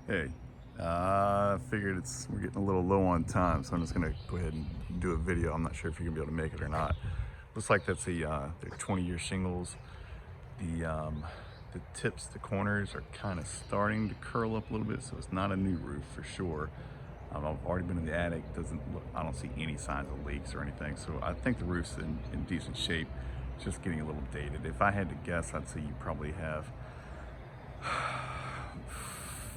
Hey, I figured we're getting a little low on time, so I'm just gonna go ahead and do a video. I'm not sure if you're gonna be able to make it or not. Looks like that's the 20-year shingles. The tips, the corners are kind of starting to curl up a little bit, so it's not a new roof for sure. I've already been in the attic. I don't see any signs of leaks or anything, so I think the roof's in decent shape. It's just getting a little dated. If I had to guess, I'd say you probably have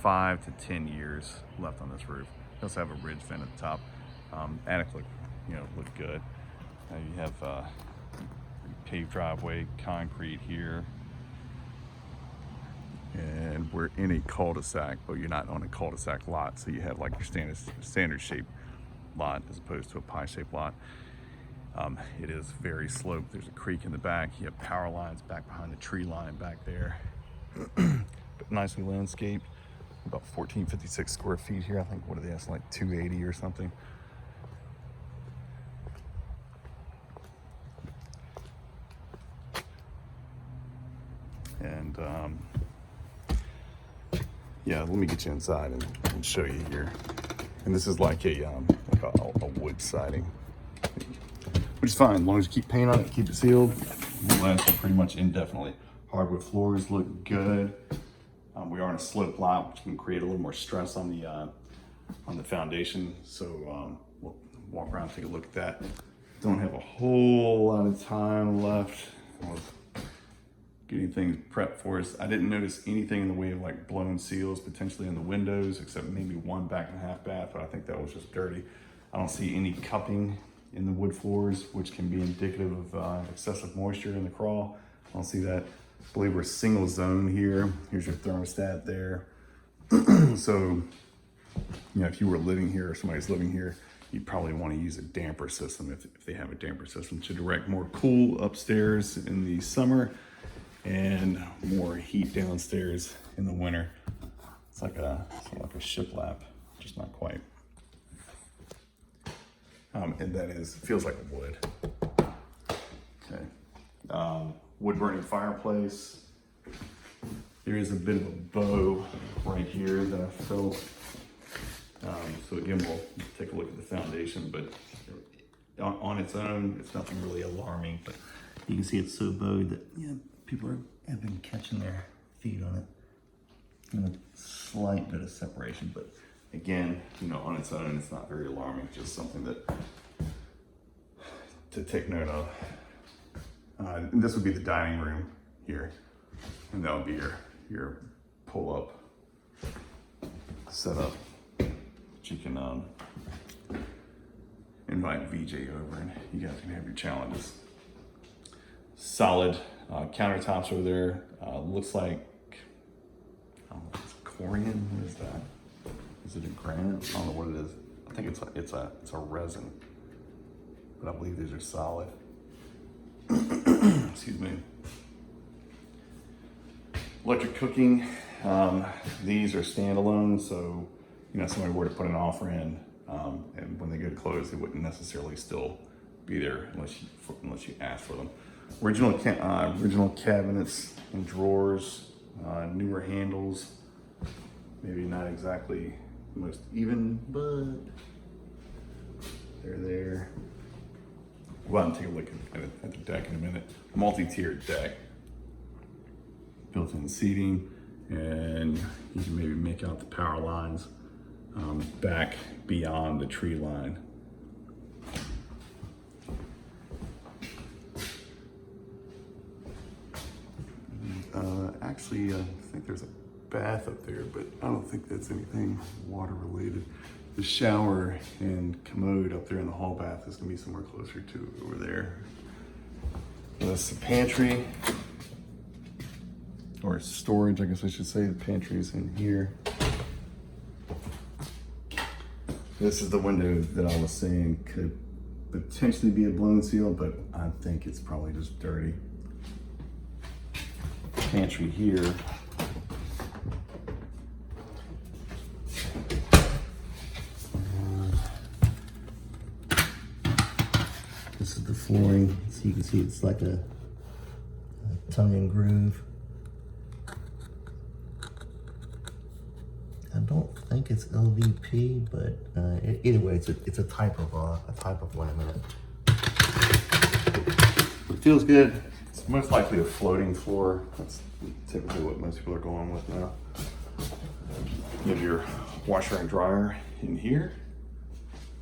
5 to 10 years left on this roof. You also have a ridge vent at the top. Attic look good. You have paved driveway, concrete here, and we're in a cul-de-sac, but you're not on a cul-de-sac lot, so you have like your standard shaped lot as opposed to a pie-shaped lot. It is very sloped. There's a creek in the back. You have power lines back behind the tree line back there. But nicely landscaped. About 1456 square feet here. I think, what are they asking, like 280 or something? And yeah, let me get you inside and show you here. And this is like a wood siding, which is fine as long as you keep paint on it, keep it sealed. It'll last you pretty much indefinitely. Hardwood floors look good. We are on a slope lot, which can create a little more stress on the foundation. So we'll walk around and take a look at that. Don't have a whole lot of time left. I was getting things prepped for us. I didn't notice anything in the way of like blown seals potentially in the windows, except maybe one back and half bath, but I think that was just dirty. I don't see any cupping in the wood floors, which can be indicative of excessive moisture in the crawl. I don't see that. I believe we're single zone here. Here's your thermostat there. So, if you were living here or somebody's living here, you'd probably want to use a damper system if they have a damper system to direct more cool upstairs in the summer and more heat downstairs in the winter. It's like a shiplap, just not quite. And that feels like wood. Okay. Wood burning fireplace. There is a bit of a bow right here that I felt. So again, we'll take a look at the foundation, but on its own, it's nothing really alarming. But you can see it's so bowed that people have been catching their feet on it. And a slight bit of separation, but again, on its own, it's not very alarming. Just something to take note of. And this would be the dining room here, and that would be your pull-up setup. You can invite VJ over, and you guys can have your challenges. Solid countertops over there. Looks like, I don't know, it's Corian. What is that? Is it a granite? I don't know what it is. I think it's a resin, but I believe these are solid. Excuse me. Electric cooking. These are standalone, so somebody were to put an offer in, and when they go to close, they wouldn't necessarily still be there unless you ask for them. Original cabinets and drawers, newer handles. Maybe not exactly the most even, but they're there. We'll go out and take a look at the deck in a minute. Multi-tiered deck. Built-in seating, and you can maybe make out the power lines back beyond the tree line. Actually, I think there's a bath up there, but I don't think that's anything water related. The shower and commode up there in the hall bath is gonna be somewhere closer to over there. That's the pantry, or storage, I guess I should say. The pantry is in here. This is the window that I was saying could potentially be a blown seal, but I think it's probably just dirty. Pantry here. This is the flooring, so you can see it's like a tongue and groove. I don't think it's LVP, but either way, it's a type of laminate. It feels good. It's most likely a floating floor. That's typically what most people are going with now. You have your washer and dryer in here,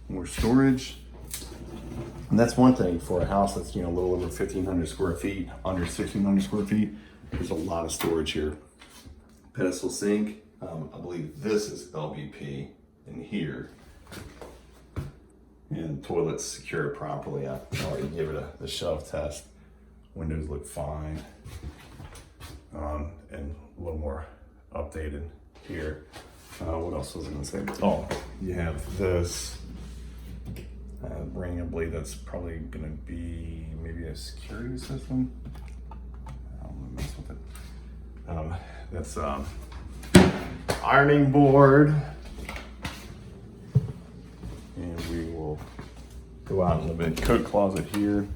more storage. And that's one thing for a house that's, you know, a little over 1,500 square feet, under 1,600 square feet. There's a lot of storage here. Pedestal sink. I believe this is LVP in here. And toilets secured properly. I already gave it the shove test. Windows look fine. And a little more updated here. What else was I gonna say? Oh, you have this ring. I believe that's probably gonna be maybe a security system. I don't want to mess with it. That's ironing board. And we will go out a little bit. Coat closet here.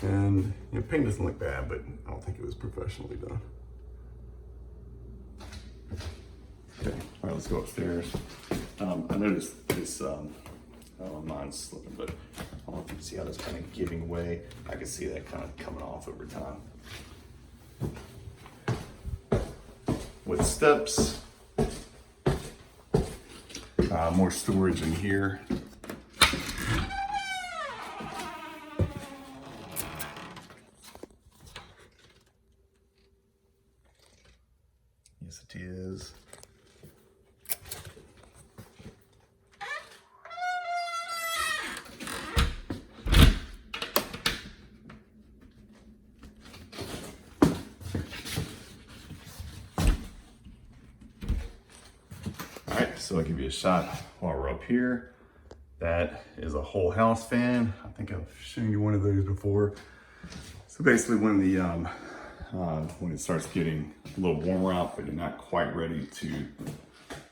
And you know, paint doesn't look bad, but I don't think it was professionally done. Okay, all right, let's go upstairs. I noticed this, oh, mine's slipping, but I don't know if you can see how that's kind of giving way. I can see that kind of coming off over time. With steps, more storage in here. Yes, it is. All right, so I'll give you a shot while we're up here. That is a whole house fan. I think I've shown you one of those before. So basically when it starts getting a little warmer out, but you're not quite ready to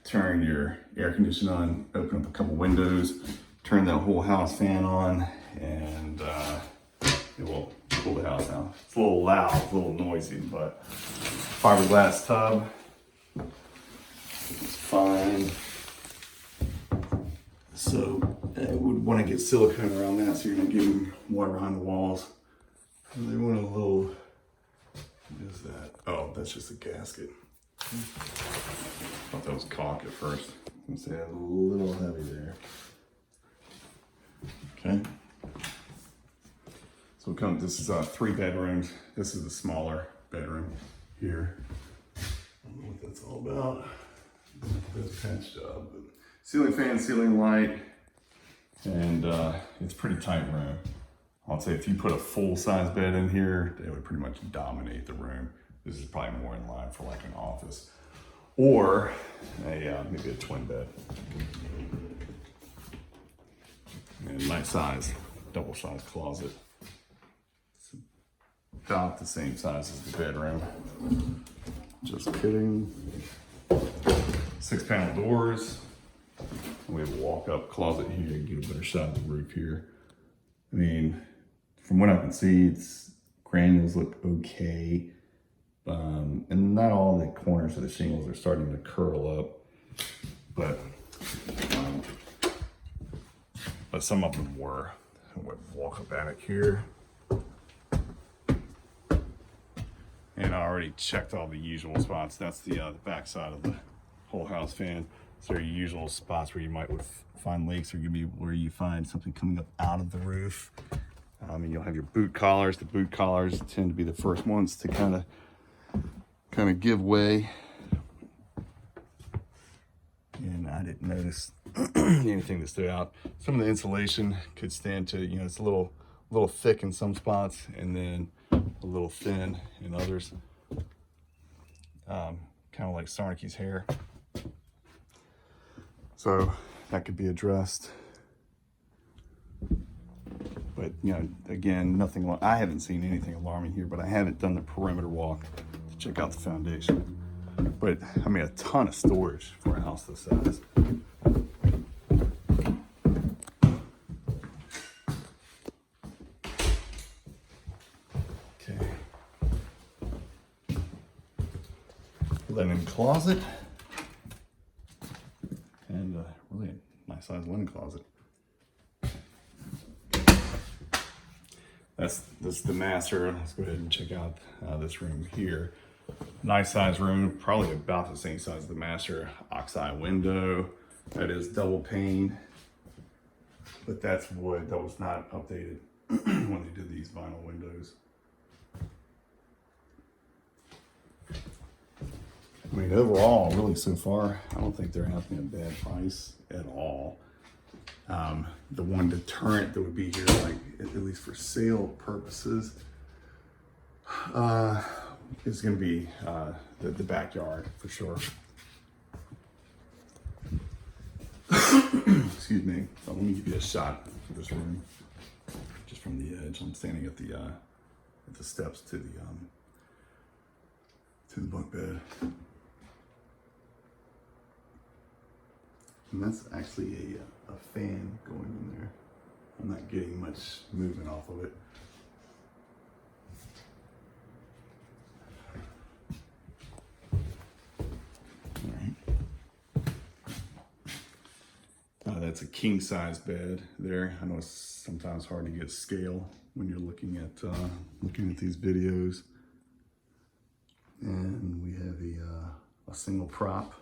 turn your air conditioner on, open up a couple windows, turn that whole house fan on, and it will cool the house down. It's a little loud, a little noisy, but fiberglass tub. It's fine. So I would want to get silicone around that so you're not getting water behind the walls. And they want a little, what is that? Oh, that's just a gasket. Thought that was caulk at first. I was gonna say a little heavy there. Okay. So this is 3 bedrooms. This is the smaller bedroom here. I don't know what that's all about. It's a patch job, but ceiling fan, ceiling light, and it's a pretty tight room. I'd say if you put a full-size bed in here, it would pretty much dominate the room. This is probably more in line for like an office or a maybe a twin bed. And nice size, double-size closet. It's about the same size as the bedroom. Just kidding. 6-panel doors. We have a walk-up closet here. You get a better shot of the roof here. I mean, from what I can see, it's granules look okay. And not all the corners of the shingles are starting to curl up, but some of them were. Walk-up attic here. And I already checked all the usual spots. That's the back side of the whole house fan. So your usual spots where you might find leaks, or where you find something coming up out of the roof. And you'll have your boot collars. The boot collars tend to be the first ones to kind of give way. And I didn't notice anything that stood out. Some of the insulation could stand to, you know, it's a little thick in some spots, and then a little thin in others. Kind of like Sarneke's hair. So that could be addressed. But, you know, again, I haven't seen anything alarming here, but I haven't done the perimeter walk to check out the foundation. But, I mean, a ton of storage for a house this size. Okay. linen closet. And really a nice sized linen closet. That's the master. Let's go ahead and check out this room here. Nice size room, probably about the same size as the master. Oxide window, that is double pane, but that's wood. That was not updated when they did these vinyl windows. I mean, overall, really so far, I don't think they're having a bad price at all. The one deterrent that would be here, like at least for sale purposes, is going to be the backyard for sure. Excuse me. So let me give you a shot for this room, just from the edge. I'm standing at the steps to the bunk bed. And that's actually a fan going in there. I'm not getting much movement off of it. All right. That's a king size bed there. I know it's sometimes hard to get scale when you're looking at these videos. And we have a single prop.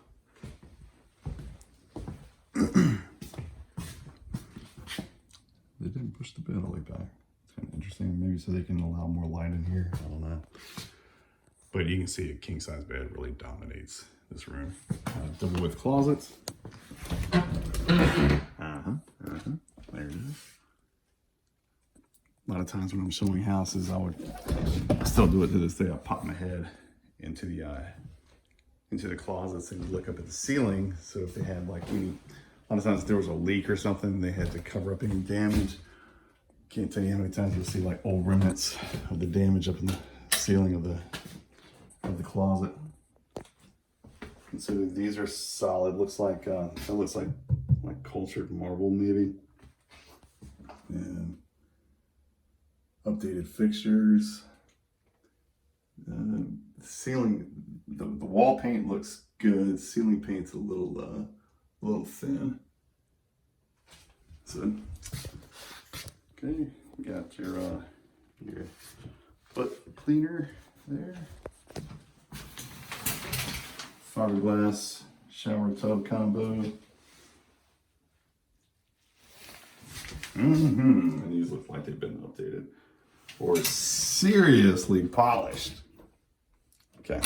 They didn't push the bed all the way back. It's kind of interesting. Maybe so they can allow more light in here. I don't know. But you can see a king size bed really dominates this room. Double width closets. There it is. A lot of times when I'm showing houses, I still do it to this day. I pop my head into the closets and look up at the ceiling. So if they had like a lot of times if there was a leak or something, they had to cover up any damage. Can't tell you how many times you'll see like old remnants of the damage up in the ceiling of the closet. And so these are solid. Looks like that looks like cultured marble maybe. And updated fixtures. The ceiling, the wall paint looks good. Ceiling paint's a little thin. So, okay, you got your foot cleaner there. Fiberglass shower tub combo. And these look like they've been updated or seriously polished. Okay.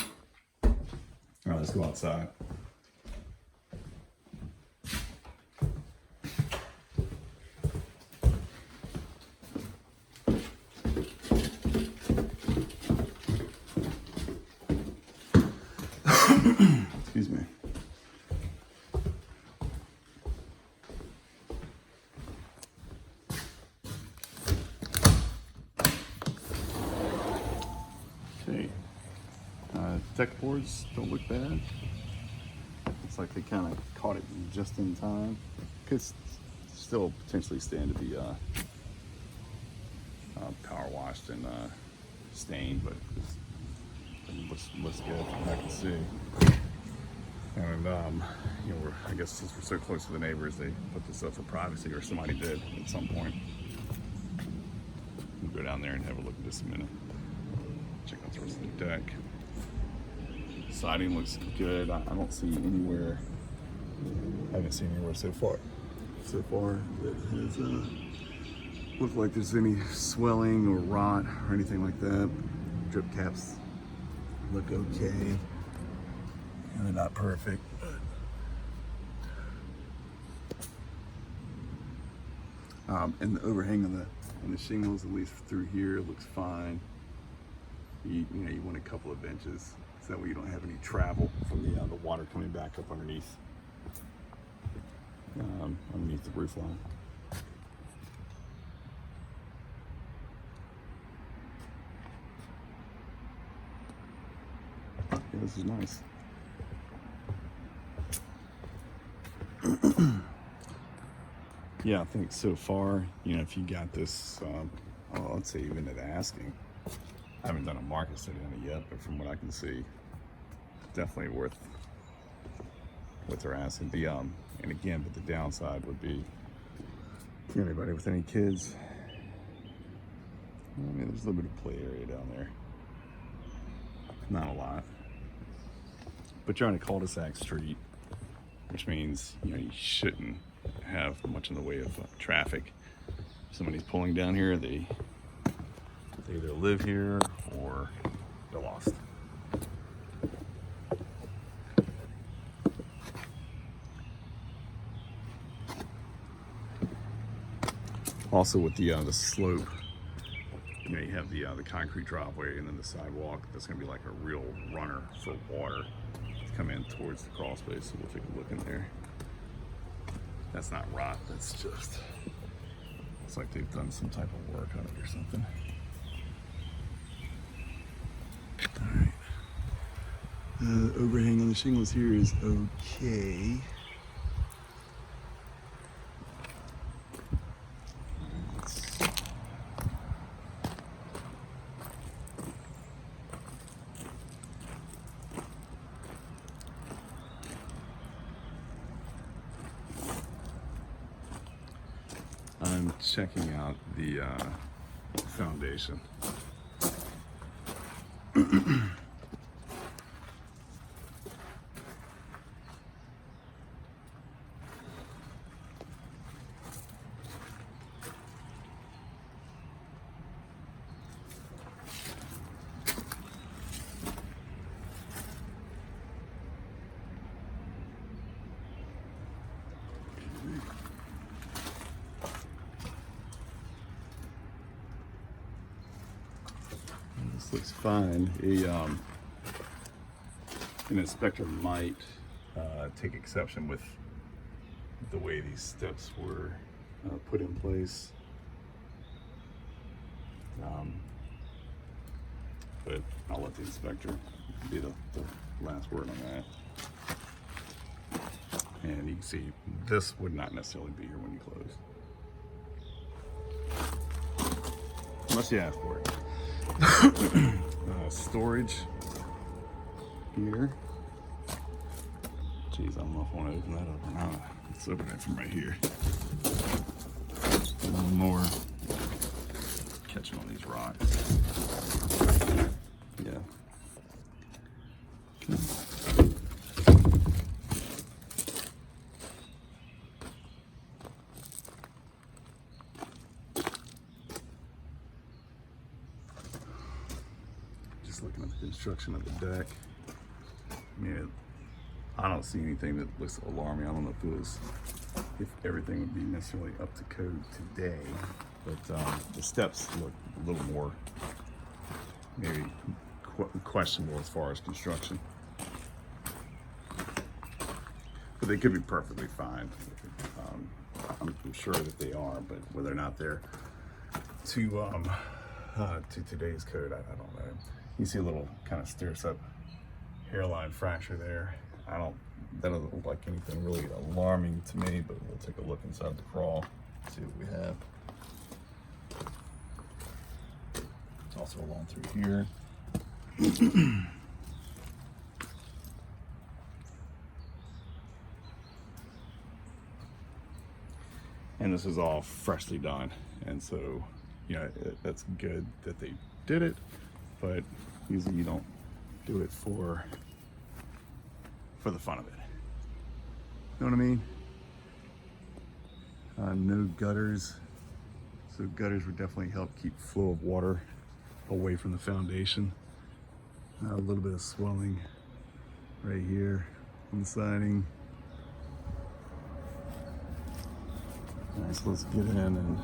All right, let's go outside. Excuse me. Okay. Deck boards don't look bad. Looks like they kind of caught it just in time. Could still potentially stand to be power washed and stained, but it looks good from what I can see. And you know, I guess since we're so close to the neighbors, they put this up for privacy, or somebody did at some point. We'll go down there and have a look in just a minute. Check out the rest of the deck. Siding looks good. I don't see anywhere. I haven't seen anywhere so far that has looked like there's any swelling or rot or anything like that. Drip caps look okay. And they're not perfect, but and the overhang on the shingles, at least through here, looks fine. You know, you want a couple of inches so that way you don't have any travel from the water coming back up underneath the roof line. Yeah, this is nice. Yeah, I think so far, you know, if you got this, let's say even at asking, I haven't done a market study on it yet, but from what I can see, definitely worth what they're asking. And again, but the downside would be, anybody with any kids, I mean, there's a little bit of play area down there. Not a lot. But you're on a cul-de-sac street, which means, you shouldn't have much in the way of traffic. If somebody's pulling down here, they either live here or they're lost. Also with the slope, you have the concrete driveway and then the sidewalk. That's going to be like a real runner for water to come in towards the crawl space. So we'll take a look in there. That's not rot. That's just, it's like they've done some type of work on it or something. All right. The overhang on the shingles here is okay. I'm checking out the foundation. This looks fine. An inspector might take exception with the way these steps were put in place. But I'll let the inspector be the last word on that. And you can see this would not necessarily be here when you close. Unless you ask for it. Storage here. Jeez, I don't know if I want to open that up or not. Let's open it from right here. A little more catching on these rocks. Yeah. Okay. Just looking at the construction of the deck. I mean, I don't see anything that looks alarming. I don't know if everything would be necessarily up to code today, but the steps look a little more maybe questionable as far as construction. But they could be perfectly fine. I'm sure that they are, but whether or not they're to today's code, I don't know. You see a little kind of stair-step hairline fracture there. That doesn't look like anything really alarming to me, but we'll take a look inside the crawl, see what we have. It's also along through here. And this is all freshly done, and so that's good that they did it, but usually you don't do it for the fun of it. You know what I mean? No gutters, so gutters would definitely help keep flow of water away from the foundation. A little bit of swelling right here on the siding. All right, so let's get in, and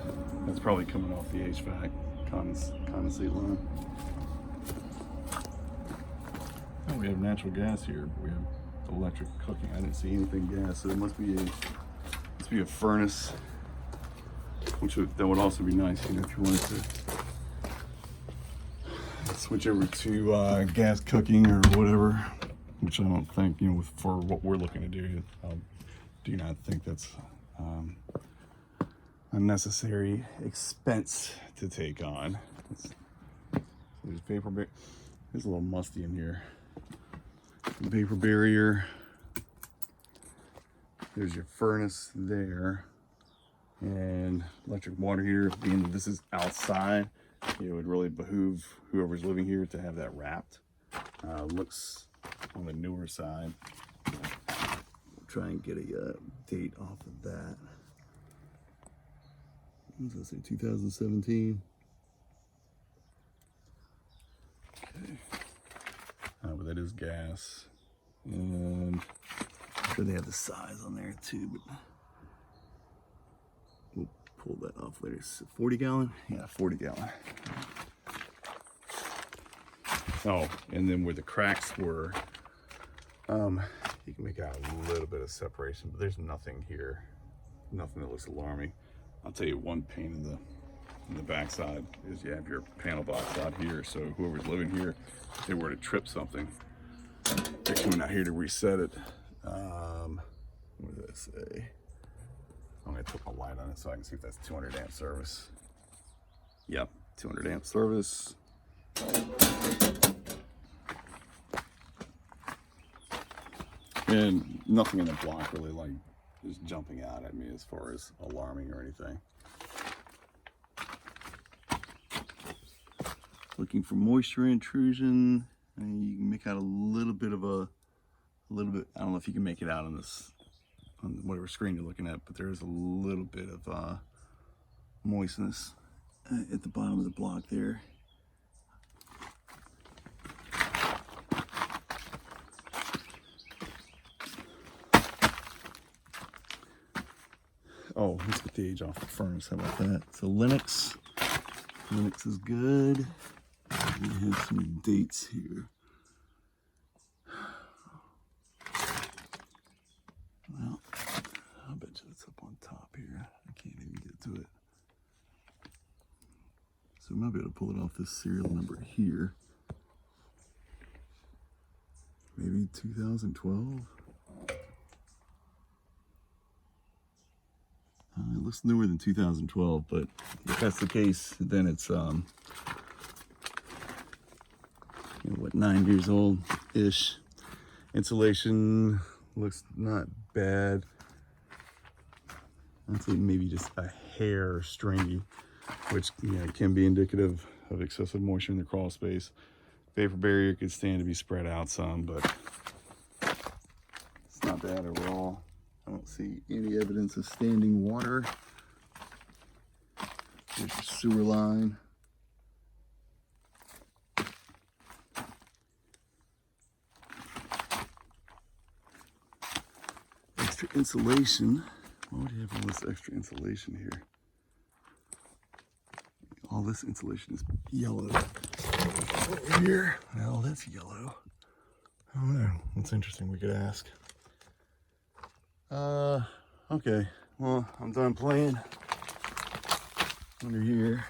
that's probably coming off the HVAC condensate line. Oh, we have natural gas here. We have electric cooking. I didn't see anything gas, so it must be a furnace, that would also be nice, if you wanted to switch over to gas cooking or whatever, which I don't think, for what we're looking to do, I do not think that's a necessary expense to take on. There's paper bit. It's a little musty in here. vapor barrier. There's your furnace there, and electric water heater. Being that this is outside, it would really behoove whoever's living here to have that wrapped. Looks on the newer side. We'll try and get a date off of that. What does that say? 2017. Okay. But that is gas, and I'm sure they have the size on there too. But we'll pull that off later. 40 gallon? Yeah, 40 gallon. Oh, and then where the cracks were, you can make out a little bit of separation, but there's nothing here, nothing that looks alarming. I'll tell you one pain in the backside is you have your panel box out here, so whoever's living here, if they were to trip something, they're coming out here to reset it. What does that say? I'm gonna put my light on it so I can see if that's 200 amp service. Yep, 200 amp service. And nothing in the block really like is jumping out at me as far as alarming or anything. Looking for moisture intrusion, and you can make out a little bit, I don't know if you can make it out on this, on whatever screen you're looking at, but there is a little bit of moistness at the bottom of the block there. Oh, let's get the age off the furnace. How about that? So Linux is good. We have some dates here. Well, I bet you it's up on top here. I can't even get to it. So we might be able to pull it off this serial number here. Maybe 2012. It looks newer than 2012, but if that's the case, then it's what, 9 years old ish. Insulation looks not bad. I'd say maybe just a hair stringy, which can be indicative of excessive moisture in the crawl space. Vapor barrier could stand to be spread out some, but it's not bad overall. I don't see any evidence of standing water. There's your sewer line. Extra insulation. Why would you have all this extra insulation here? All this insulation is yellow. Over here. Well, that's yellow. I don't know. That's interesting. We could ask. Okay, well, I'm done playing under here.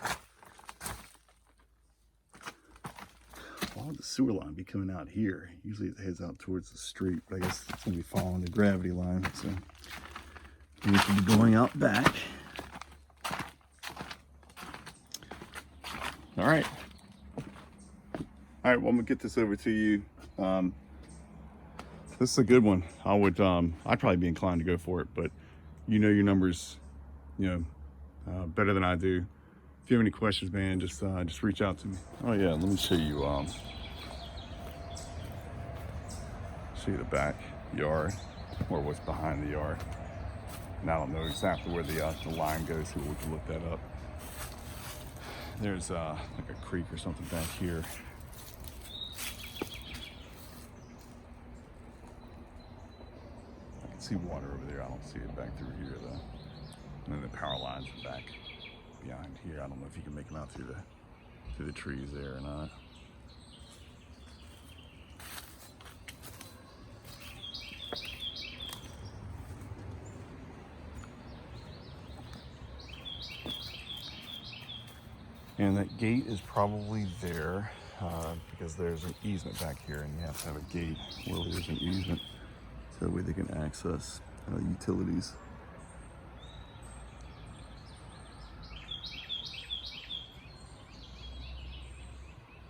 Why would the sewer line be coming out here? Usually it heads out towards the street, but I guess it's gonna be following the gravity line, so we should be going out back. All right, well, I'm gonna get this over to you. This is a good one. I'd probably be inclined to go for it, but you know your numbers, better than I do. If you have any questions, man, just reach out to me. Oh yeah, let me show you the backyard, or what's behind the yard. And I don't know exactly where the line goes, so we can look that up. There's like a creek or something back here. See water over there. I don't see it back through here though. And then the power lines are back behind here. I don't know if you can make them out through the trees there or not. And that gate is probably there because there's an easement back here, and you have to have a gate where there's an easement. So that way they can access utilities.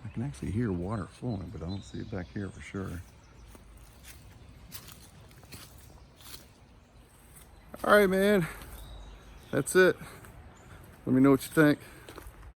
I can actually hear water flowing, but I don't see it back here for sure. All right, man. That's it. Let me know what you think.